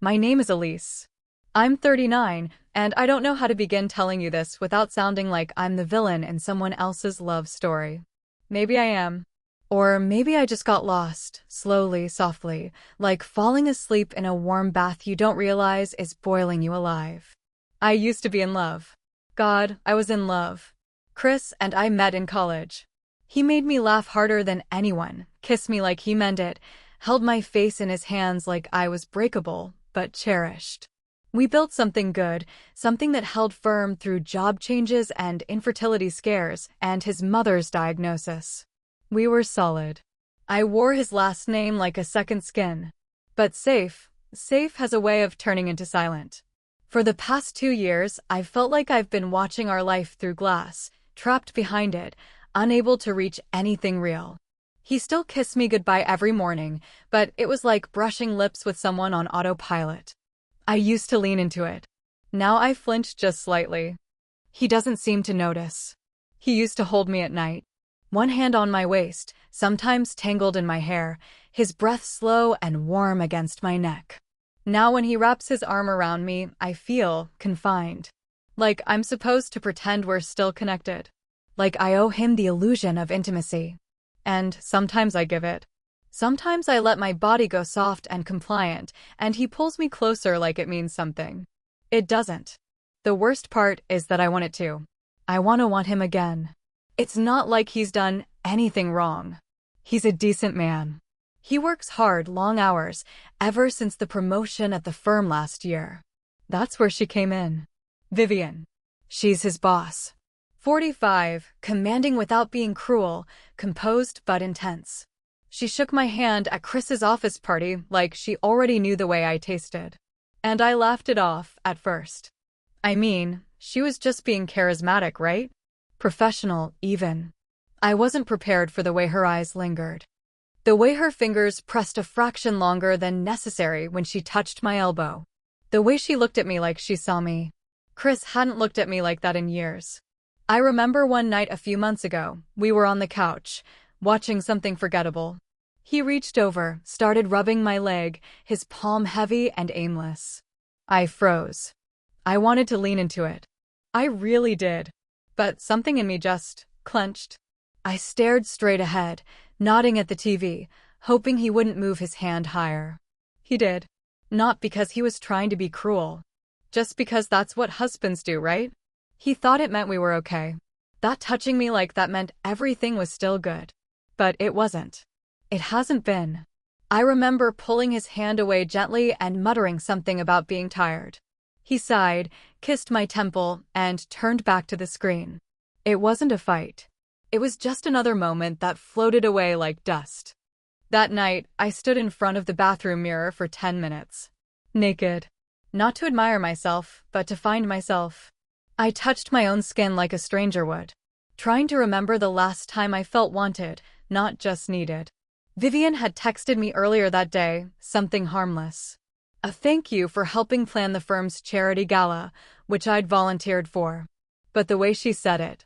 My name is Elise. I'm 39, and I don't know how to begin telling you this without sounding like I'm the villain in someone else's love story. Maybe I am. Or maybe I just got lost, slowly, softly, like falling asleep in a warm bath you don't realize is boiling you alive. I used to be in love. God, I was in love. Chris and I met in college. He made me laugh harder than anyone, kissed me like he meant it, held my face in his hands like I was breakable, but cherished. We built something good, something that held firm through job changes and infertility scares and his mother's diagnosis. We were solid. I wore his last name like a second skin. But safe has a way of turning into silent. For the past 2 years, I've felt like I've been watching our life through glass, trapped behind it, unable to reach anything real. He still kissed me goodbye every morning, but it was like brushing lips with someone on autopilot. I used to lean into it. Now I flinch just slightly. He doesn't seem to notice. He used to hold me at night. One hand on my waist, sometimes tangled in my hair, his breath slow and warm against my neck. Now when he wraps his arm around me, I feel confined. Like I'm supposed to pretend we're still connected. Like I owe him the illusion of intimacy. And sometimes I give it. Sometimes I let my body go soft and compliant, and he pulls me closer like it means something. It doesn't. The worst part is that I want it to. I want him again. It's not like he's done anything wrong. He's a decent man. He works hard, long hours, ever since the promotion at the firm last year. That's where she came in. Vivian. She's his boss. 45, commanding without being cruel, composed but intense. She shook my hand at Chris's office party like she already knew the way I tasted. And I laughed it off at first. I mean, she was just being charismatic, right? Professional, even. I wasn't prepared for the way her eyes lingered. The way her fingers pressed a fraction longer than necessary when she touched my elbow. The way she looked at me like she saw me. Chris hadn't looked at me like that in years. I remember one night a few months ago, we were on the couch, watching something forgettable. He reached over, started rubbing my leg, his palm heavy and aimless. I froze. I wanted to lean into it. I really did. But something in me just clenched. I stared straight ahead, nodding at the TV, hoping he wouldn't move his hand higher. He did. Not because he was trying to be cruel. Just because that's what husbands do, right? He thought it meant we were okay. That touching me like that meant everything was still good. But it wasn't. It hasn't been. I remember pulling his hand away gently and muttering something about being tired. He sighed, kissed my temple, and turned back to the screen. It wasn't a fight. It was just another moment that floated away like dust. That night, I stood in front of the bathroom mirror for 10 minutes. Naked. Not to admire myself, but to find myself. I touched my own skin like a stranger would, trying to remember the last time I felt wanted, not just needed. Vivian had texted me earlier that day, something harmless. A thank you for helping plan the firm's charity gala, which I'd volunteered for. But the way she said it.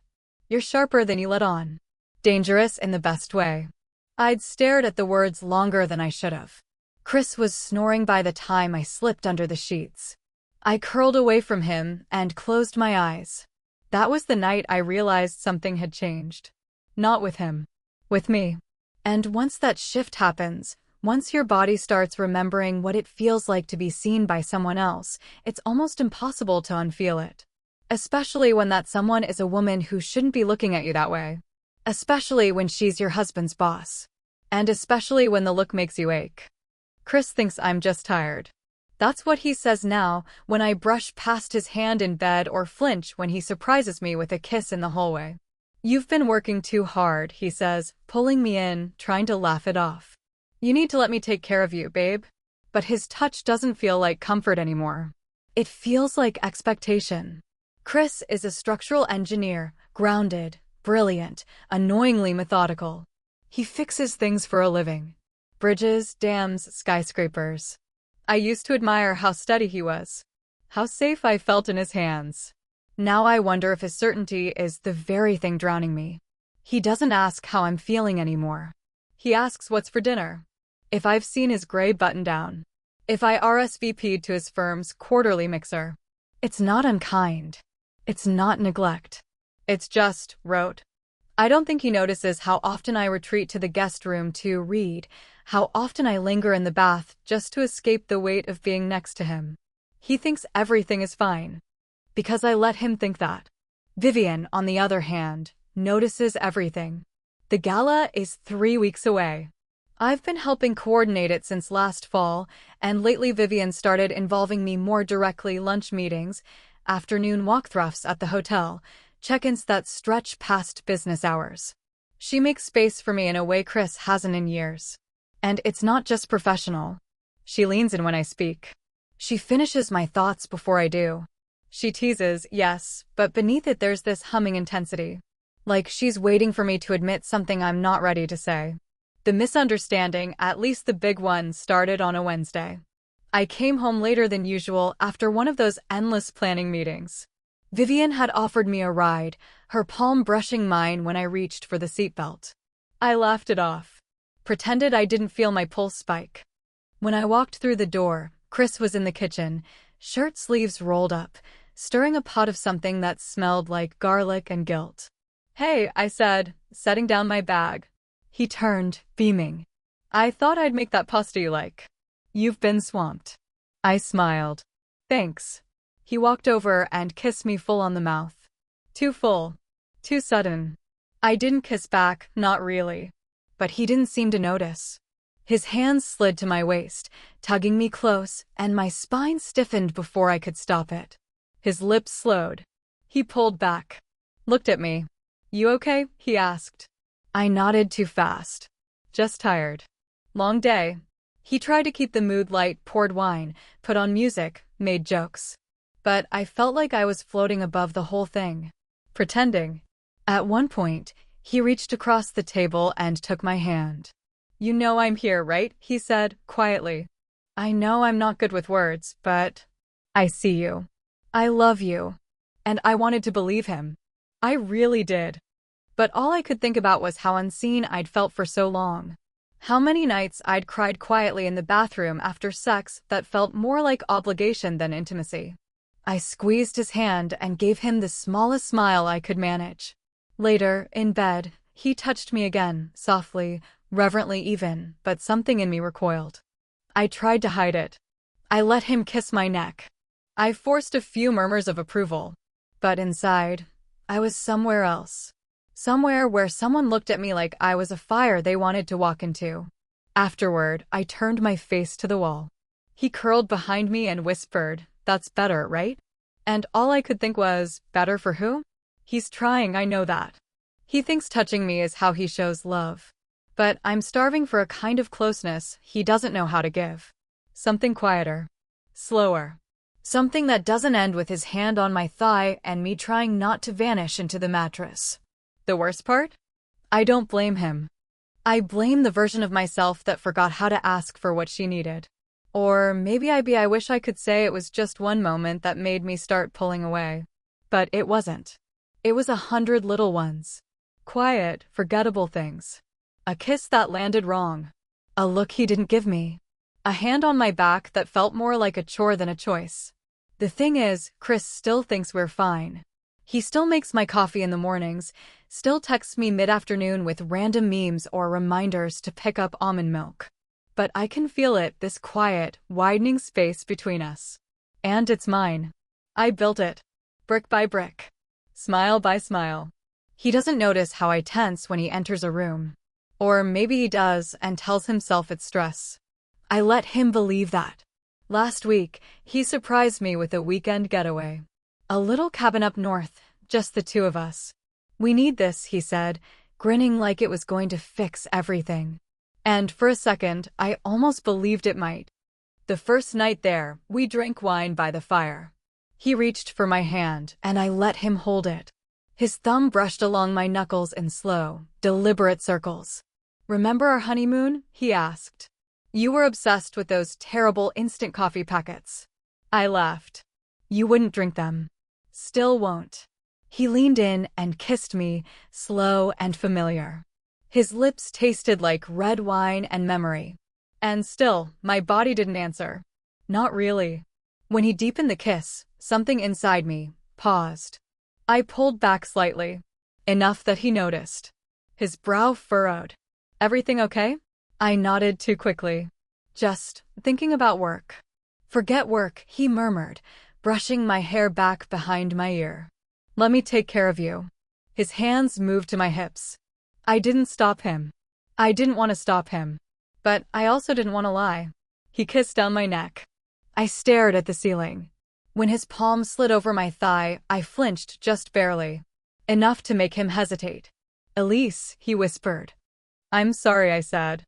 You're sharper than you let on. Dangerous in the best way. I'd stared at the words longer than I should have. Chris was snoring by the time I slipped under the sheets. I curled away from him and closed my eyes. That was the night I realized something had changed. Not with him. With me. And once that shift happens, once your body starts remembering what it feels like to be seen by someone else, it's almost impossible to unfeel it. Especially when that someone is a woman who shouldn't be looking at you that way. Especially when she's your husband's boss. And especially when the look makes you ache. Chris thinks I'm just tired. That's what he says now when I brush past his hand in bed or flinch when he surprises me with a kiss in the hallway. You've been working too hard, he says, pulling me in, trying to laugh it off. You need to let me take care of you, babe. But his touch doesn't feel like comfort anymore. It feels like expectation. Chris is a structural engineer, grounded, brilliant, annoyingly methodical. He fixes things for a living. Bridges, dams, skyscrapers. I used to admire how steady he was. How safe I felt in his hands. Now I wonder if his certainty is the very thing drowning me. He doesn't ask how I'm feeling anymore. He asks what's for dinner. If I've seen his gray button-down. if I RSVP'd to his firm's quarterly mixer. It's not unkind. It's not neglect. It's just rote. I don't think he notices how often I retreat to the guest room to read, how often I linger in the bath just to escape the weight of being next to him. He thinks everything is fine, because I let him think that. Vivian, on the other hand, notices everything. The gala is 3 weeks away. I've been helping coordinate it since last fall, and lately Vivian started involving me more directly: lunch meetings, afternoon walkthroughs at the hotel, check-ins that stretch past business hours. She makes space for me in a way Chris hasn't in years. And it's not just professional. She leans in when I speak. She finishes my thoughts before I do. She teases, yes, but beneath it there's this humming intensity. Like she's waiting for me to admit something I'm not ready to say. The misunderstanding, at least the big one, started on a Wednesday. I came home later than usual after one of those endless planning meetings. Vivian had offered me a ride, her palm brushing mine when I reached for the seatbelt. I laughed it off, pretended I didn't feel my pulse spike. When I walked through the door, Chris was in the kitchen, shirt sleeves rolled up, stirring a pot of something that smelled like garlic and guilt. "Hey," I said, setting down my bag. He turned, beaming. "I thought I'd make that pasta you like. You've been swamped." I smiled. "Thanks." He walked over and kissed me full on the mouth. Too full. Too sudden. I didn't kiss back, not really. But he didn't seem to notice. His hands slid to my waist, tugging me close, and my spine stiffened before I could stop it. His lips slowed. He pulled back. Looked at me. "You okay?" he asked. I nodded too fast. "Just tired. Long day." He tried to keep the mood light, poured wine, put on music, made jokes. But I felt like I was floating above the whole thing. Pretending. At one point, he reached across the table and took my hand. "You know I'm here, right?" he said, quietly. "I know I'm not good with words, but I see you. I love you." And I wanted to believe him. I really did. But all I could think about was how unseen I'd felt for so long. How many nights I'd cried quietly in the bathroom after sex that felt more like obligation than intimacy. I squeezed his hand and gave him the smallest smile I could manage. Later, in bed, he touched me again, softly, reverently even, but something in me recoiled. I tried to hide it. I let him kiss my neck. I forced a few murmurs of approval. But inside, I was somewhere else. Somewhere where someone looked at me like I was a fire they wanted to walk into. Afterward, I turned my face to the wall. He curled behind me and whispered, "That's better, right?" And all I could think was, better for who? He's trying, I know that. He thinks touching me is how he shows love. But I'm starving for a kind of closeness he doesn't know how to give. Something quieter. Slower. Something that doesn't end with his hand on my thigh and me trying not to vanish into the mattress. The worst part? I don't blame him. I blame the version of myself that forgot how to ask for what she needed. Or maybe I wish I could say it was just one moment that made me start pulling away. But it wasn't. It was 100 little ones. Quiet, forgettable things. A kiss that landed wrong. A look he didn't give me. A hand on my back that felt more like a chore than a choice. The thing is, Chris still thinks we're fine. He still makes my coffee in the mornings, still texts me mid-afternoon with random memes or reminders to pick up almond milk. But I can feel it, this quiet, widening space between us. And it's mine. I built it. Brick by brick. Smile by smile. He doesn't notice how I tense when he enters a room. Or maybe he does and tells himself it's stress. I let him believe that. Last week, he surprised me with a weekend getaway. A little cabin up north, just the two of us. "We need this," he said, grinning like it was going to fix everything. And for a second, I almost believed it might. The first night there, we drank wine by the fire. He reached for my hand, and I let him hold it. His thumb brushed along my knuckles in slow, deliberate circles. "Remember our honeymoon?" he asked. "You were obsessed with those terrible instant coffee packets." I laughed. "You wouldn't drink them. Still won't." He leaned in and kissed me, slow and familiar. His lips tasted like red wine and memory. And still, my body didn't answer. Not really. When he deepened the kiss, something inside me paused. I pulled back slightly, enough that he noticed. His brow furrowed. Everything okay? I nodded too quickly. Just thinking about work. Forget work, he murmured, brushing my hair back behind my ear. Let me take care of you. His hands moved to my hips. I didn't stop him. I didn't want to stop him. But I also didn't want to lie. He kissed down my neck. I stared at the ceiling. When his palm slid over my thigh, I flinched just barely. Enough to make him hesitate. Elise, he whispered. I'm sorry, I said.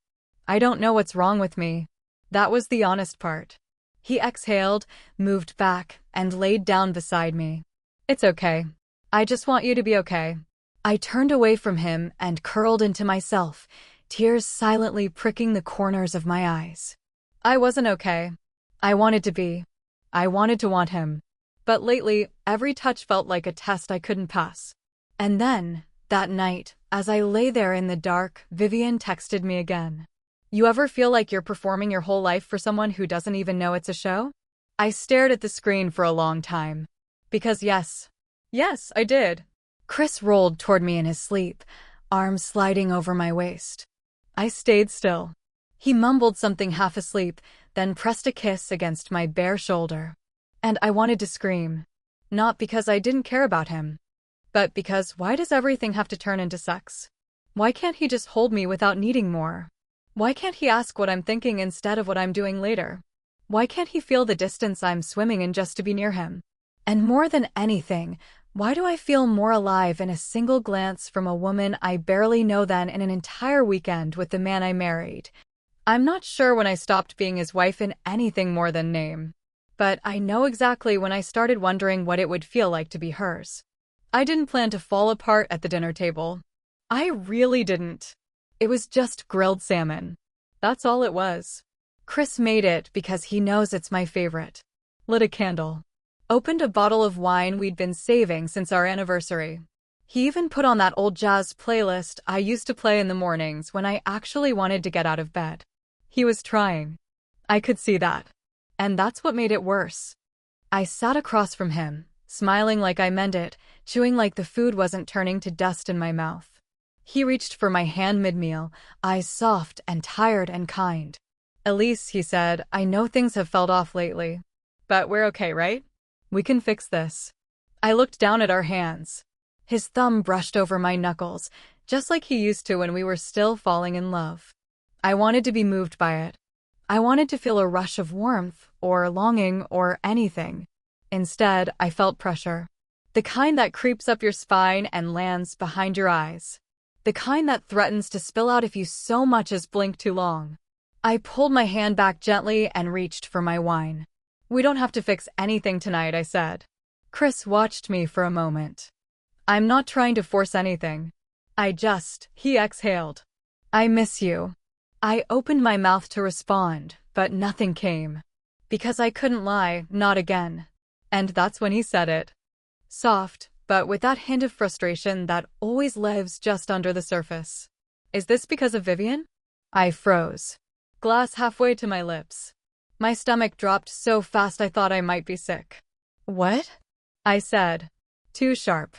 I don't know what's wrong with me. That was the honest part. He exhaled, moved back, and laid down beside me. It's okay. I just want you to be okay. I turned away from him and curled into myself, tears silently pricking the corners of my eyes. I wasn't okay. I wanted to be. I wanted to want him. But lately, every touch felt like a test I couldn't pass. And then, that night, as I lay there in the dark, Vivian texted me again. You ever feel like you're performing your whole life for someone who doesn't even know it's a show? I stared at the screen for a long time. Because yes, I did. Chris rolled toward me in his sleep, arms sliding over my waist. I stayed still. He mumbled something half asleep, then pressed a kiss against my bare shoulder. And I wanted to scream. Not because I didn't care about him, but because why does everything have to turn into sex? Why can't he just hold me without needing more? Why can't he ask what I'm thinking instead of what I'm doing later? Why can't he feel the distance I'm swimming in just to be near him? And more than anything, why do I feel more alive in a single glance from a woman I barely know than in an entire weekend with the man I married? I'm not sure when I stopped being his wife in anything more than name. But I know exactly when I started wondering what it would feel like to be hers. I didn't plan to fall apart at the dinner table. I really didn't. It was just grilled salmon. That's all it was. Chris made it because he knows it's my favorite. Lit a candle. Opened a bottle of wine we'd been saving since our anniversary. He even put on that old jazz playlist I used to play in the mornings when I actually wanted to get out of bed. He was trying. I could see that. And that's what made it worse. I sat across from him, smiling like I meant it, chewing like the food wasn't turning to dust in my mouth. He reached for my hand mid-meal, eyes soft and tired and kind. Elise, he said, I know things have felt off lately. But we're okay, right? We can fix this. I looked down at our hands. His thumb brushed over my knuckles, just like he used to when we were still falling in love. I wanted to be moved by it. I wanted to feel a rush of warmth, or longing, or anything. Instead, I felt pressure. The kind that creeps up your spine and lands behind your eyes. The kind that threatens to spill out if you so much as blink too long. I pulled my hand back gently and reached for my wine. We don't have to fix anything tonight, I said. Chris watched me for a moment. I'm not trying to force anything. He exhaled. I miss you. I opened my mouth to respond, but nothing came. Because I couldn't lie, not again. And that's when he said it. Soft, but with that hint of frustration that always lives just under the surface. Is this because of Vivian? I froze. Glass halfway to my lips. My stomach dropped so fast I thought I might be sick. What? I said. Too sharp.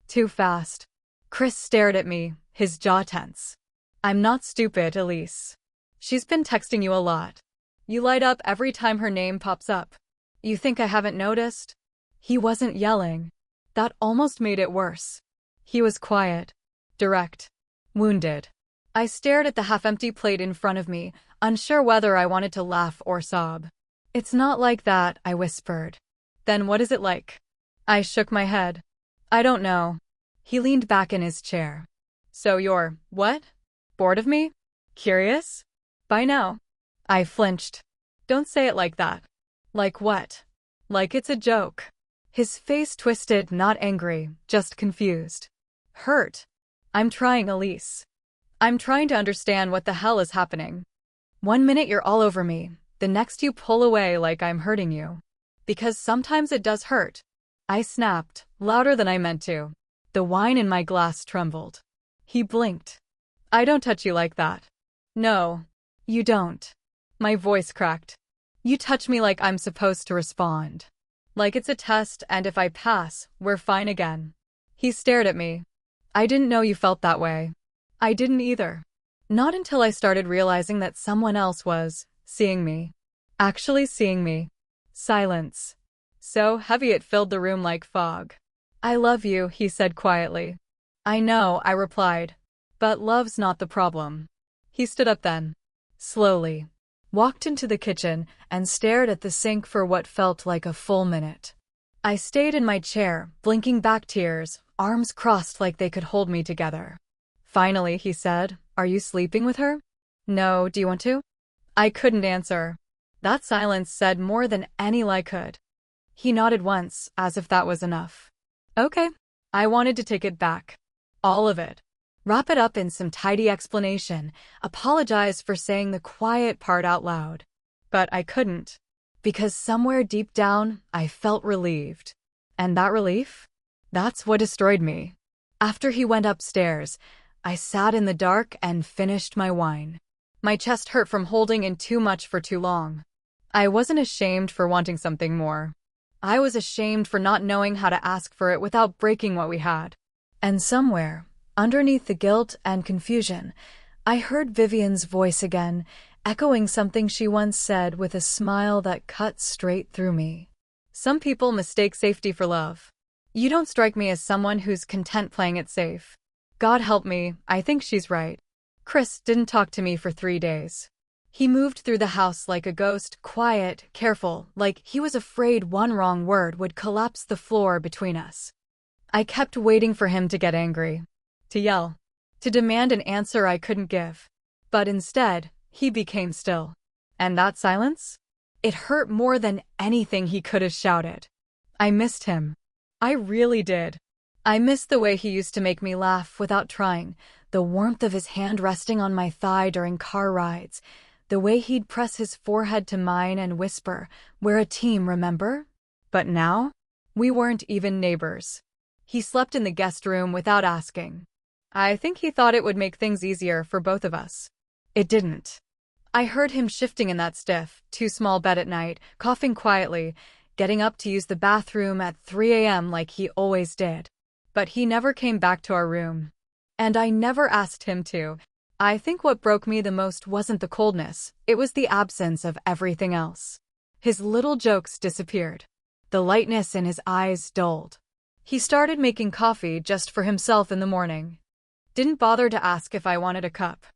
Too fast. Chris stared at me, his jaw tense. I'm not stupid, Elise. She's been texting you a lot. You light up every time her name pops up. You think I haven't noticed? He wasn't yelling. That almost made it worse. He was quiet, direct, wounded. I stared at the half-empty plate in front of me, unsure whether I wanted to laugh or sob. It's not like that, I whispered. Then what is it like? I shook my head. I don't know. He leaned back in his chair. So you're, what? Bored of me? Curious? By now. I flinched. Don't say it like that. Like what? Like it's a joke. His face twisted, not angry, just confused. Hurt. I'm trying, Elise. I'm trying to understand what the hell is happening. One minute you're all over me, the next you pull away like I'm hurting you. Because sometimes it does hurt. I snapped, louder than I meant to. The wine in my glass trembled. He blinked. I don't touch you like that. No, you don't. My voice cracked. You touch me like I'm supposed to respond. Like it's a test, and if I pass, we're fine again. He stared at me. I didn't know you felt that way. I didn't either. Not until I started realizing that someone else was seeing me. Actually seeing me. Silence. So heavy it filled the room like fog. I love you, he said quietly. I know, I replied. But love's not the problem. He stood up then. Slowly. Walked into the kitchen and stared at the sink for what felt like a full minute. I stayed in my chair, blinking back tears, arms crossed like they could hold me together. Finally, he said, "Are you sleeping with her?" "No, do you want to?" I couldn't answer. That silence said more than any lie could. He nodded once, as if that was enough. Okay. I wanted to take it back. All of it. Wrap it up in some tidy explanation, apologize for saying the quiet part out loud. But I couldn't. Because somewhere deep down, I felt relieved. And that relief? That's what destroyed me. After he went upstairs, I sat in the dark and finished my wine. My chest hurt from holding in too much for too long. I wasn't ashamed for wanting something more. I was ashamed for not knowing how to ask for it without breaking what we had. And somewhere, underneath the guilt and confusion, I heard Vivian's voice again, echoing something she once said with a smile that cut straight through me. Some people mistake safety for love. You don't strike me as someone who's content playing it safe. God help me, I think she's right. Chris didn't talk to me for 3 days. He moved through the house like a ghost, quiet, careful, like he was afraid one wrong word would collapse the floor between us. I kept waiting for him to get angry, to yell, to demand an answer I couldn't give. But instead, he became still. And that silence? It hurt more than anything he could have shouted. I missed him. I really did. I missed the way he used to make me laugh without trying, the warmth of his hand resting on my thigh during car rides, the way he'd press his forehead to mine and whisper, "We're a team, remember?" But now, we weren't even neighbors. He slept in the guest room without asking. I think he thought it would make things easier for both of us. It didn't. I heard him shifting in that stiff, too small bed at night, coughing quietly, getting up to use the bathroom at 3 a.m. like he always did. But he never came back to our room. And I never asked him to. I think what broke me the most wasn't the coldness, it was the absence of everything else. His little jokes disappeared. The lightness in his eyes dulled. He started making coffee just for himself in the morning. Didn't bother to ask if I wanted a cup.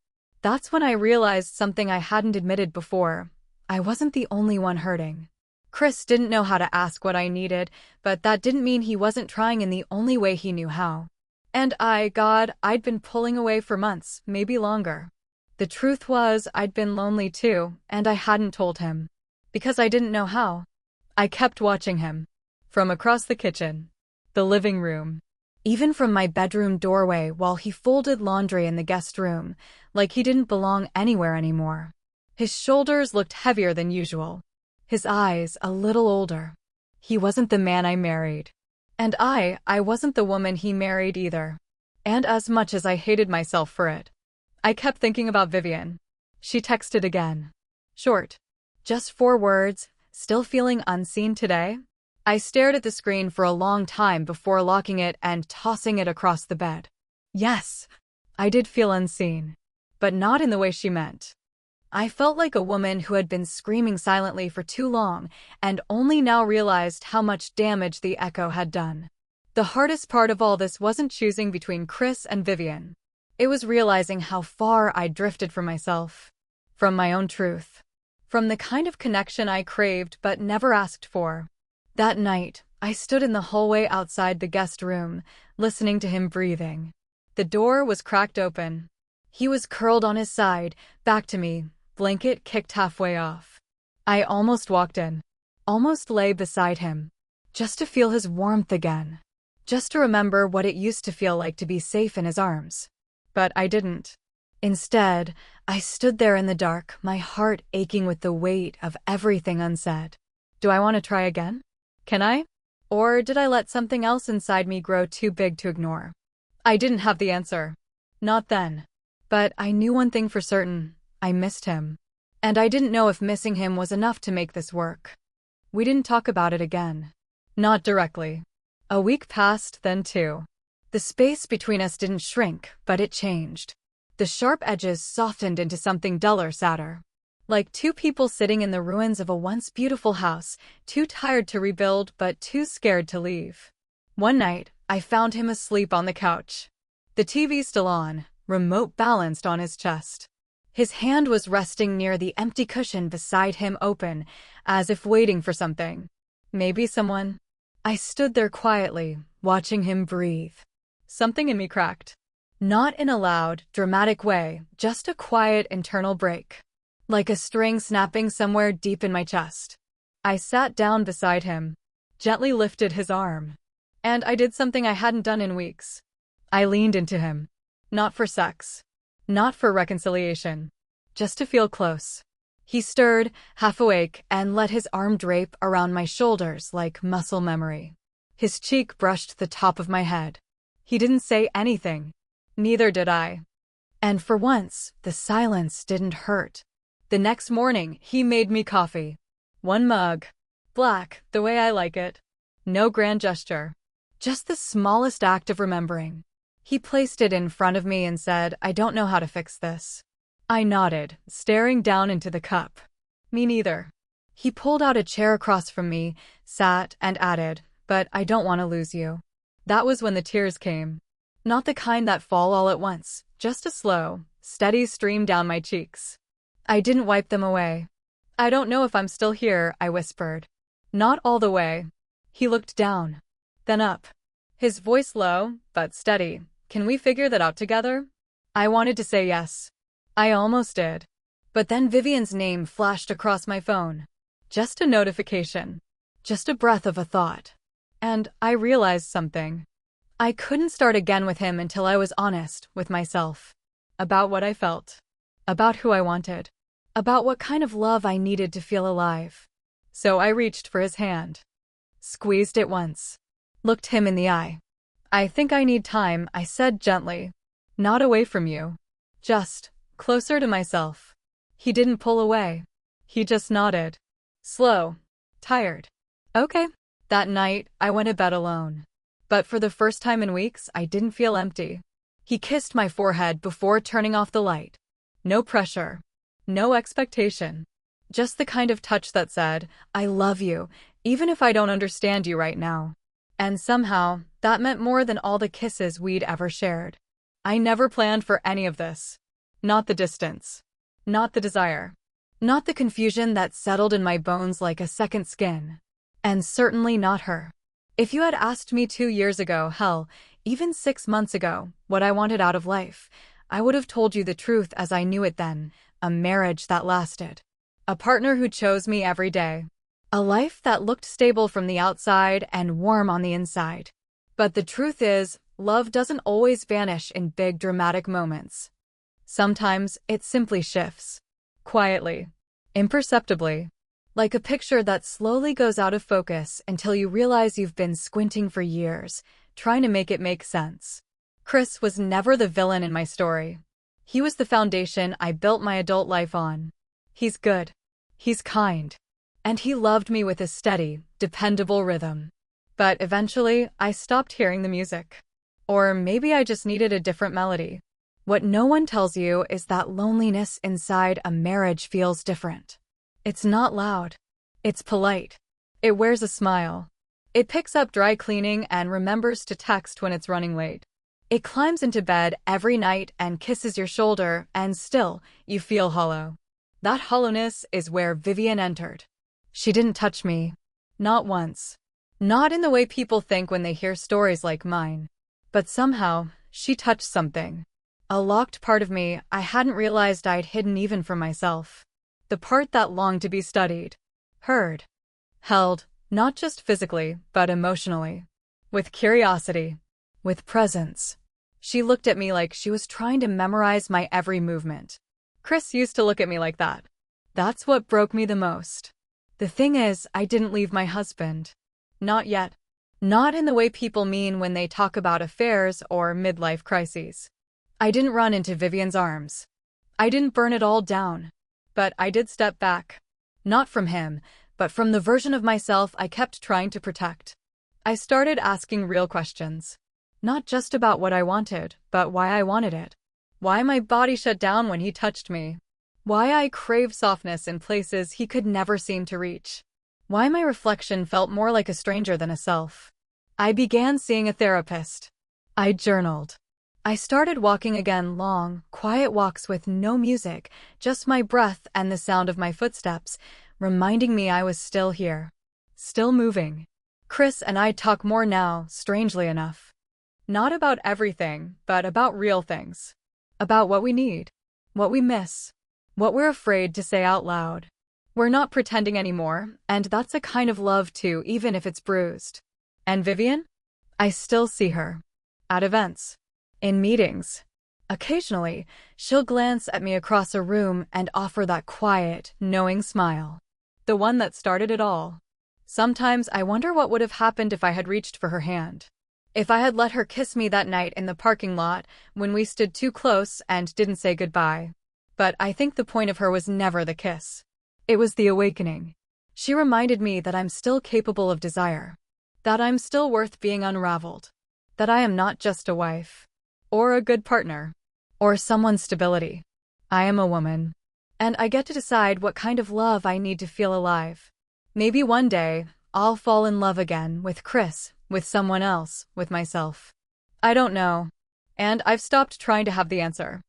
That's when I realized something I hadn't admitted before. I wasn't the only one hurting. Chris didn't know how to ask what I needed, but that didn't mean he wasn't trying in the only way he knew how. And I'd been pulling away for months, maybe longer. The truth was, I'd been lonely too, and I hadn't told him. Because I didn't know how. I kept watching him. From across the kitchen. The living room. Even from my bedroom doorway while he folded laundry in the guest room, like he didn't belong anywhere anymore. His shoulders looked heavier than usual. His eyes a little older. He wasn't the man I married. And I wasn't the woman he married either. And as much as I hated myself for it, I kept thinking about Vivian. She texted again. Short. Just 4 words, "Still feeling unseen today?" I stared at the screen for a long time before locking it and tossing it across the bed. Yes, I did feel unseen. But not in the way she meant. I felt like a woman who had been screaming silently for too long and only now realized how much damage the echo had done. The hardest part of all this wasn't choosing between Chris and Vivian. It was realizing how far I'd drifted from myself, from my own truth, from the kind of connection I craved but never asked for. That night, I stood in the hallway outside the guest room, listening to him breathing. The door was cracked open. He was curled on his side, back to me, blanket kicked halfway off. I almost walked in, almost lay beside him, just to feel his warmth again, just to remember what it used to feel like to be safe in his arms. But I didn't. Instead, I stood there in the dark, my heart aching with the weight of everything unsaid. Do I want to try again? Can I? Or did I let something else inside me grow too big to ignore? I didn't have the answer. Not then. But I knew one thing for certain. I missed him. And I didn't know if missing him was enough to make this work. We didn't talk about it again. Not directly. A week passed, then two. The space between us didn't shrink, but it changed. The sharp edges softened into something duller, sadder. Like two people sitting in the ruins of a once beautiful house, too tired to rebuild but too scared to leave. One night, I found him asleep on the couch. The TV still on, remote balanced on his chest. His hand was resting near the empty cushion beside him, open, as if waiting for something. Maybe someone. I stood there quietly, watching him breathe. Something in me cracked. Not in a loud, dramatic way, just a quiet internal break. Like a string snapping somewhere deep in my chest. I sat down beside him, gently lifted his arm. And I did something I hadn't done in weeks. I leaned into him. Not for sex. Not for reconciliation. Just to feel close. He stirred, half awake, and let his arm drape around my shoulders like muscle memory. His cheek brushed the top of my head. He didn't say anything. Neither did I. And for once, the silence didn't hurt. The next morning, he made me coffee. One mug. Black, the way I like it. No grand gesture. Just the smallest act of remembering. He placed it in front of me and said, "I don't know how to fix this." I nodded, staring down into the cup. Me neither. He pulled out a chair across from me, sat, and added, "But I don't want to lose you." That was when the tears came. Not the kind that fall all at once, just a slow, steady stream down my cheeks. I didn't wipe them away. "I don't know if I'm still here," I whispered. "Not all the way." He looked down. Then up. His voice low, but steady. "Can we figure that out together?" I wanted to say yes. I almost did. But then Vivian's name flashed across my phone. Just a notification. Just a breath of a thought. And I realized something. I couldn't start again with him until I was honest with myself. About what I felt. About who I wanted. About what kind of love I needed to feel alive. So I reached for his hand. Squeezed it once. Looked him in the eye. "I think I need time," I said gently. "Not away from you. Just closer to myself." He didn't pull away. He just nodded. Slow. Tired. Okay. That night, I went to bed alone. But for the first time in weeks, I didn't feel empty. He kissed my forehead before turning off the light. No pressure. No expectation. Just the kind of touch that said, "I love you, even if I don't understand you right now." And somehow, that meant more than all the kisses we'd ever shared. I never planned for any of this. Not the distance. Not the desire. Not the confusion that settled in my bones like a second skin. And certainly not her. If you had asked me 2 years ago, hell, even 6 months ago, what I wanted out of life, I would have told you the truth as I knew it then. A marriage that lasted. A partner who chose me every day. A life that looked stable from the outside and warm on the inside. But the truth is, love doesn't always vanish in big dramatic moments. Sometimes it simply shifts. Quietly. Imperceptibly. Like a picture that slowly goes out of focus until you realize you've been squinting for years, trying to make it make sense. Chris was never the villain in my story. He was the foundation I built my adult life on. He's good. He's kind. And he loved me with a steady, dependable rhythm. But eventually, I stopped hearing the music. Or maybe I just needed a different melody. What no one tells you is that loneliness inside a marriage feels different. It's not loud. It's polite. It wears a smile. It picks up dry cleaning and remembers to text when it's running late. It climbs into bed every night and kisses your shoulder, and still, you feel hollow. That hollowness is where Vivian entered. She didn't touch me. Not once. Not in the way people think when they hear stories like mine. But somehow, she touched something. A locked part of me I hadn't realized I'd hidden even from myself. The part that longed to be studied. Heard. Held, not just physically, but emotionally. With curiosity. With presence. She looked at me like she was trying to memorize my every movement. Chris used to look at me like that. That's what broke me the most. The thing is, I didn't leave my husband. Not yet. Not in the way people mean when they talk about affairs or midlife crises. I didn't run into Vivian's arms. I didn't burn it all down. But I did step back. Not from him, but from the version of myself I kept trying to protect. I started asking real questions. Not just about what I wanted, but why I wanted it. Why my body shut down when he touched me. Why I craved softness in places he could never seem to reach. Why my reflection felt more like a stranger than a self. I began seeing a therapist. I journaled. I started walking again, long, quiet walks with no music, just my breath and the sound of my footsteps, reminding me I was still here. Still moving. Chris and I talk more now, strangely enough. Not about everything, but about real things. About what we need. What we miss. What we're afraid to say out loud. We're not pretending anymore, and that's a kind of love too, even if it's bruised. And Vivian? I still see her. At events. In meetings. Occasionally, she'll glance at me across a room and offer that quiet, knowing smile. The one that started it all. Sometimes I wonder what would have happened if I had reached for her hand. If I had let her kiss me that night in the parking lot when we stood too close and didn't say goodbye. But I think the point of her was never the kiss. It was the awakening. She reminded me that I'm still capable of desire. That I'm still worth being unraveled. That I am not just a wife. Or a good partner. Or someone's stability. I am a woman. And I get to decide what kind of love I need to feel alive. Maybe one day, I'll fall in love again with Chris, with someone else, with myself. I don't know. And I've stopped trying to have the answer.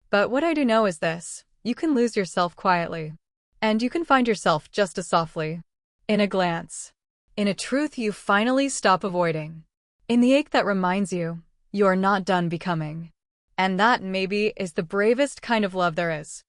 But what I do know is this: you can lose yourself quietly. And you can find yourself just as softly. In a glance. In a truth you finally stop avoiding. In the ache that reminds you, you're not done becoming. And that, maybe, is the bravest kind of love there is.